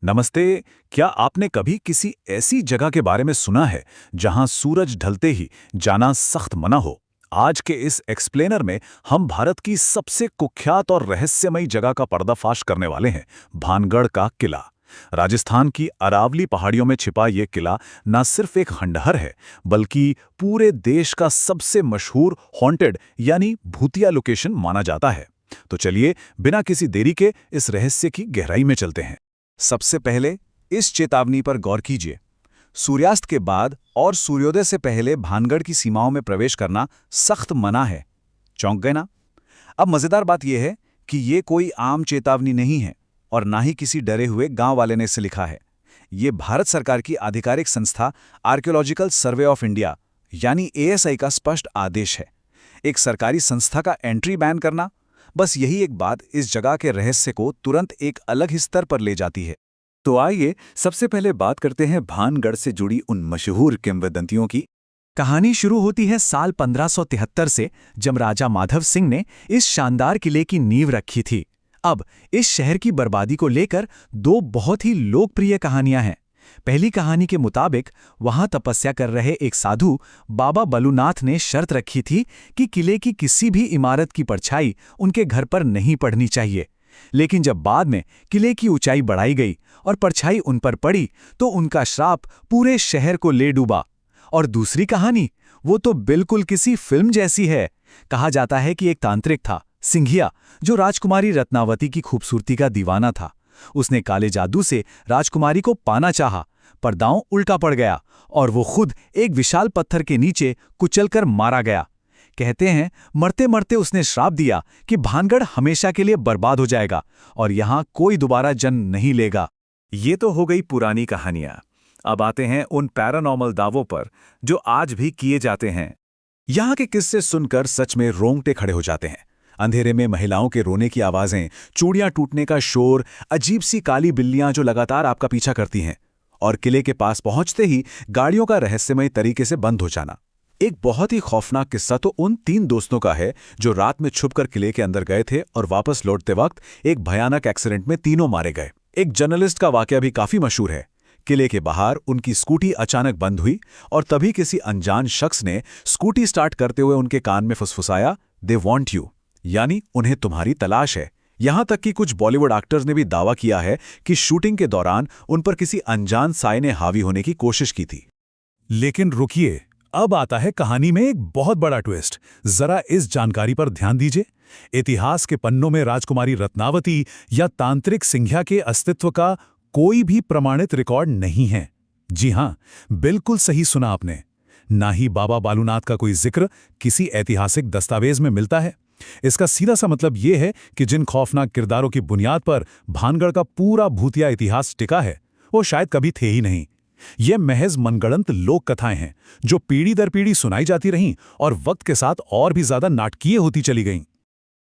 नमस्ते। क्या आपने कभी किसी ऐसी जगह के बारे में सुना है जहां सूरज ढलते ही जाना सख्त मना हो? आज के इस एक्सप्लेनर में हम भारत की सबसे कुख्यात और रहस्यमयी जगह का पर्दाफाश करने वाले हैं, भानगढ़ का किला। राजस्थान की अरावली पहाड़ियों में छिपा ये किला न सिर्फ एक खंडहर है, बल्कि पूरे देश का सबसे मशहूर हॉन्टेड यानी भूतिया लोकेशन माना जाता है। तो चलिए, बिना किसी देरी के इस रहस्य की गहराई में चलते हैं। सबसे पहले इस चेतावनी पर गौर कीजिए। सूर्यास्त के बाद और सूर्योदय से पहले भानगढ़ की सीमाओं में प्रवेश करना सख्त मना है। चौंक गए ना? अब मजेदार बात यह है कि ये कोई आम चेतावनी नहीं है और ना ही किसी डरे हुए गांव वाले ने इसे लिखा है। ये भारत सरकार की आधिकारिक संस्था आर्कियोलॉजिकल सर्वे ऑफ इंडिया यानी ASI का स्पष्ट आदेश है। एक सरकारी संस्था का एंट्री बैन करना, बस यही एक बात इस जगह के रहस्य को तुरंत एक अलग ही स्तर पर ले जाती है। तो आइए सबसे पहले बात करते हैं भानगढ़ से जुड़ी उन मशहूर किंवदंतियों की। कहानी शुरू होती है साल 1573 से, जब राजा माधव सिंह ने इस शानदार किले की नींव रखी थी। अब इस शहर की बर्बादी को लेकर दो बहुत ही लोकप्रिय कहानियां हैं। पहली कहानी के मुताबिक वहां तपस्या कर रहे एक साधु बाबा बलुनाथ ने शर्त रखी थी कि किले की किसी भी इमारत की परछाई उनके घर पर नहीं पड़नी चाहिए। लेकिन जब बाद में किले की ऊंचाई बढ़ाई गई और परछाई उन पर पड़ी तो उनका श्राप पूरे शहर को ले डूबा। और दूसरी कहानी, वो तो बिल्कुल किसी फिल्म जैसी है। कहा जाता है कि एक तांत्रिक था, सिंघिया, जो राजकुमारी रत्नावती की खूबसूरती का दीवाना था। उसने काले जादू से राजकुमारी को पाना चाहा, पर दांव उल्टा पड़ गया और वो खुद एक विशाल पत्थर के नीचे कुचलकर मारा गया। कहते हैं मरते मरते उसने श्राप दिया कि भानगढ़ हमेशा के लिए बर्बाद हो जाएगा और यहां कोई दोबारा जन्म नहीं लेगा। ये तो हो गई पुरानी कहानियां। अब आते हैं उन पैरानॉर्मल दावों पर जो आज भी किए जाते हैं। यहाँ के किस्से सुनकर सच में रोंगटे खड़े हो जाते हैं। अंधेरे में महिलाओं के रोने की आवाजें, चूड़ियां टूटने का शोर, अजीब सी काली बिल्लियां जो लगातार आपका पीछा करती हैं, और किले के पास पहुंचते ही गाड़ियों का रहस्यमय तरीके से बंद हो जाना। एक बहुत ही खौफनाक किस्सा तो उन 3 दोस्तों का है जो रात में छुपकर किले के अंदर गए थे और वापस लौटते वक्त एक भयानक एक्सीडेंट में तीनों मारे गए। एक जर्नलिस्ट का वाकया भी काफी मशहूर है। किले के बाहर उनकी स्कूटी अचानक बंद हुई और तभी किसी अनजान शख्स ने स्कूटी स्टार्ट करते हुए उनके कान में फुसफुसाया, "दे वांट यू", यानी उन्हें तुम्हारी तलाश है। यहां तक कि कुछ बॉलीवुड एक्टर्स ने भी दावा किया है कि शूटिंग के दौरान उन पर किसी अनजान साए ने हावी होने की कोशिश की थी। लेकिन रुकिए, अब आता है कहानी में एक बहुत बड़ा ट्विस्ट। जरा इस जानकारी पर ध्यान दीजिए। इतिहास के पन्नों में राजकुमारी रत्नावती या तांत्रिक सिंघिया के अस्तित्व का कोई भी प्रमाणित रिकॉर्ड नहीं है। जी हां, बिल्कुल सही सुना आपने। ना ही बाबा बालूनाथ का कोई जिक्र किसी ऐतिहासिक दस्तावेज में मिलता है। इसका सीधा सा मतलब यह है कि जिन खौफनाक किरदारों की बुनियाद पर भानगढ़ का पूरा भूतिया इतिहास टिका है, वो शायद कभी थे ही नहीं। ये महज मनगढ़ंत लोक कथाएं हैं जो पीढ़ी दर पीढ़ी सुनाई जाती रहीं और वक्त के साथ और भी ज्यादा नाटकीय होती चली गईं।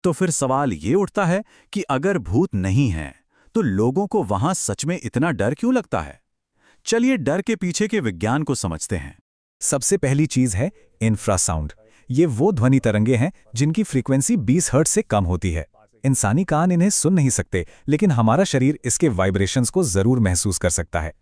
तो फिर सवाल ये उठता है कि अगर भूत नहीं है तो लोगों को वहां सच में इतना डर क्यों लगता है? चलिए डर के पीछे के विज्ञान को समझते हैं। सबसे पहली चीज है इंफ्रासाउंड। ये वो ध्वनि तरंगे हैं जिनकी फ्रीक्वेंसी 20 हर्ट्ज से कम होती है। इंसानी कान इन्हें सुन नहीं सकते, लेकिन हमारा शरीर इसके वाइब्रेशंस को जरूर महसूस कर सकता है।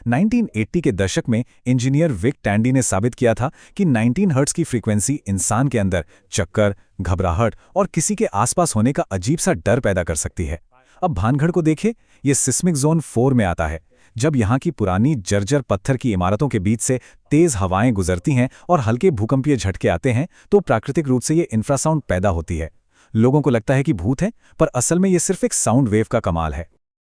1980 के दशक में इंजीनियर विक टैंडी ने साबित किया था कि 19 हर्ट्ज की फ्रीक्वेंसी इंसान के अंदर चक्कर, घबराहट और किसी के आसपास होने का अजीब सा डर पैदा कर सकती है। अब भानगढ़ को देखिए, ये सिस्मिक जोन 4 में आता है। जब यहाँ की पुरानी जर्जर पत्थर की इमारतों के बीच से तेज हवाएं गुजरती हैं और हल्के भूकंपीय झटके आते हैं, तो प्राकृतिक रूप से ये इंफ्रासाउंड पैदा होती है। लोगों को लगता है कि भूत है, पर असल में ये सिर्फ एक साउंड वेव का कमाल है।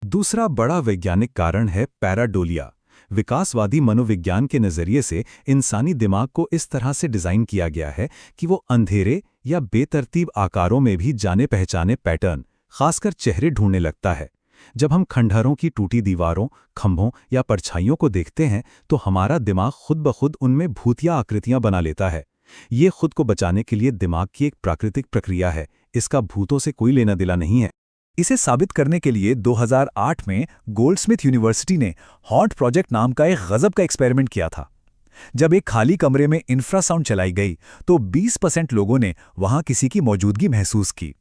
दूसरा बड़ा वैज्ञानिक कारण है पैराडोलिया। विकासवादी मनोविज्ञान के नजरिए से इंसानी दिमाग को इस तरह से डिजाइन किया गया है कि वो अंधेरे या बेतरतीब आकारों में भी जाने पहचाने पैटर्न, खासकर चेहरे ढूंढने लगता है। जब हम खंडहरों की टूटी दीवारों, खंभों या परछाइयों को देखते हैं तो हमारा दिमाग खुद ब खुद उनमें भूतिया आकृतियां बना लेता है। ये खुद को बचाने के लिए दिमाग की एक प्राकृतिक प्रक्रिया है। इसका भूतों से कोई लेना देना नहीं है। इसे साबित करने के लिए 2008 में गोल्डस्मिथ यूनिवर्सिटी ने हॉन्ट प्रोजेक्ट नाम का एक गजब का एक्सपेरिमेंट किया था। जब एक खाली कमरे में इंफ्रासाउंड चलाई गई तो 20% लोगों ने वहां किसी की मौजूदगी महसूस की।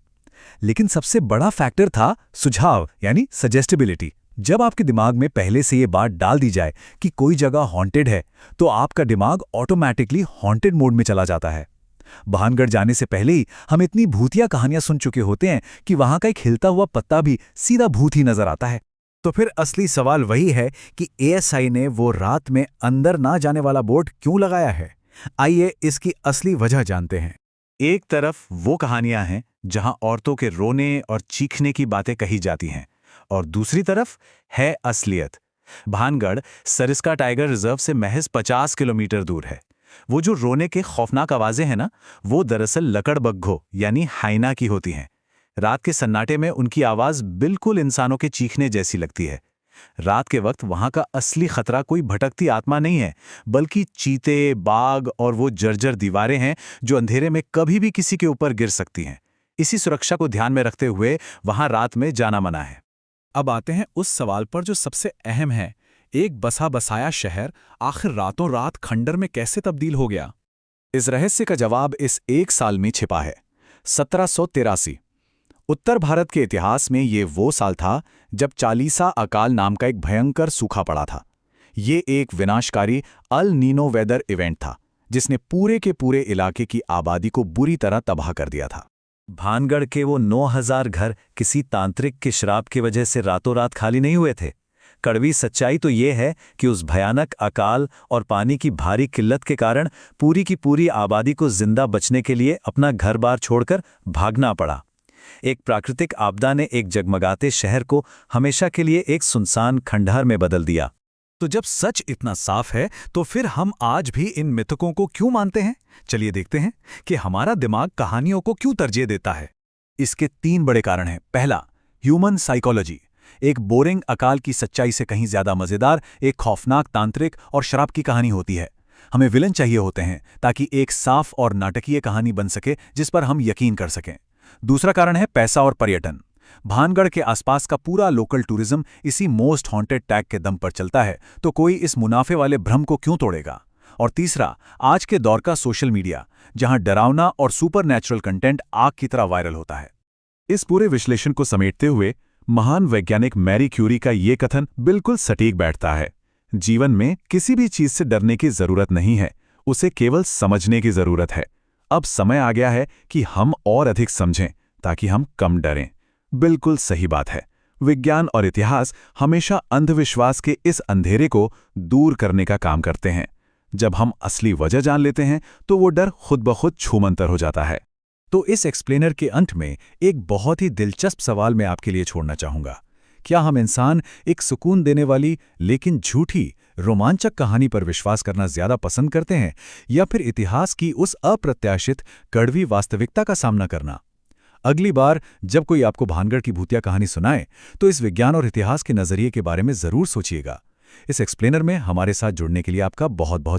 लेकिन सबसे बड़ा फैक्टर था सुझाव यानी सजेस्टिबिलिटी। जब आपके दिमाग में पहले से ये बात डाल दी जाए कि कोई जगह हॉन्टेड है, तो आपका दिमाग ऑटोमैटिकली हॉन्टेड मोड में चला जाता है। भानगढ़ जाने से पहले ही हम इतनी भूतिया कहानियां सुन चुके होते हैं कि वहां का एक हिलता हुआ पत्ता भी सीधा भूत ही नजर आता है। तो फिर असली सवाल वही है कि एएसआई ने वो रात में अंदर ना जाने वाला बोर्ड क्यों लगाया है। आइए इसकी असली वजह जानते हैं। एक तरफ वो कहानियां हैं जहां औरतों के रोने और चीखने की बातें कही जाती हैं, और दूसरी तरफ है असलियत। भानगढ़ सरिस्का टाइगर रिजर्व से महज 50 किलोमीटर दूर है। वो जो रोने के खौफनाक आवाजें हैं ना, वो दरअसल लकड़बग्घों यानी हाइना की होती हैं। रात के सन्नाटे में उनकी आवाज बिल्कुल इंसानों के चीखने जैसी लगती है। रात के वक्त वहां का असली खतरा कोई भटकती आत्मा नहीं है, बल्कि चीते, बाघ और वो जर्जर दीवारें हैं जो अंधेरे में कभी भी किसी के ऊपर गिर सकती हैं। इसी सुरक्षा को ध्यान में रखते हुए वहां रात में जाना मना है। अब आते हैं उस सवाल पर जो सबसे अहम है, एक बसा बसाया शहर आखिर रातों रात खंडर में कैसे तब्दील हो गया? इस रहस्य का जवाब इस एक साल में छिपा है, 1783। उत्तर भारत के इतिहास में ये वो साल था जब चालीसा अकाल नाम का एक भयंकर सूखा पड़ा था। ये एक विनाशकारी अल नीनो वेदर इवेंट था जिसने पूरे के पूरे इलाके की आबादी को बुरी तरह तबाह कर दिया था। भानगढ़ के वो 9000 घर किसी तांत्रिक के श्राप की वजह से रातों रात खाली नहीं हुए थे। कड़वी सच्चाई तो ये है कि उस भयानक अकाल और पानी की भारी किल्लत के कारण पूरी की पूरी आबादी को जिंदा बचने के लिए अपना घर-बार छोड़कर भागना पड़ा। एक प्राकृतिक आपदा ने एक जगमगाते शहर को हमेशा के लिए एक सुनसान खंडहर में बदल दिया। तो जब सच इतना साफ है, तो फिर हम आज भी इन मिथकों को क्यों मानते हैं? चलिए देखते हैं कि हमारा दिमाग कहानियों को क्यों तरजीह देता है। इसके 3 बड़े कारण हैं। पहला, ह्यूमन साइकोलॉजी। एक बोरिंग अकाल की सच्चाई से कहीं ज्यादा मजेदार एक खौफनाक तांत्रिक और शराब की कहानी होती है। हमें विलन चाहिए होते हैं ताकि एक साफ और नाटकीय कहानी बन सके जिस पर हम यकीन कर सकें। दूसरा कारण है पैसा और पर्यटन। भानगढ़ के आसपास का पूरा लोकल टूरिज्म इसी मोस्ट हॉन्टेड टैग के दम पर चलता है, तो कोई इस मुनाफे वाले भ्रम को क्यों तोड़ेगा। और तीसरा, आज के दौर का सोशल मीडिया, जहां डरावना और सुपरनैचुरल कंटेंट आग की तरह वायरल होता है। इस पूरे विश्लेषण को समेटते हुए महान वैज्ञानिक मैरी क्यूरी का ये कथन बिल्कुल सटीक बैठता है। जीवन में किसी भी चीज से डरने की जरूरत नहीं है, उसे केवल समझने की जरूरत है। अब समय आ गया है कि हम और अधिक समझें ताकि हम कम डरें। बिल्कुल सही बात है। विज्ञान और इतिहास हमेशा अंधविश्वास के इस अंधेरे को दूर करने का काम करते हैं। जब हम असली वजह जान लेते हैं तो वो डर खुद ब खुद छूमंतर हो जाता है। तो इस एक्सप्लेनर के अंत में एक बहुत ही दिलचस्प सवाल मैं आपके लिए छोड़ना चाहूंगा। क्या हम इंसान एक सुकून देने वाली लेकिन झूठी रोमांचक कहानी पर विश्वास करना ज्यादा पसंद करते हैं, या फिर इतिहास की उस अप्रत्याशित कड़वी वास्तविकता का सामना करना? अगली बार जब कोई आपको भानगढ़ की भूतिया कहानी सुनाए, तो इस विज्ञान और इतिहास के नजरिए के बारे में जरूर सोचिएगा। इस एक्सप्लेनर में हमारे साथ जुड़ने के लिए आपका बहुत बहुत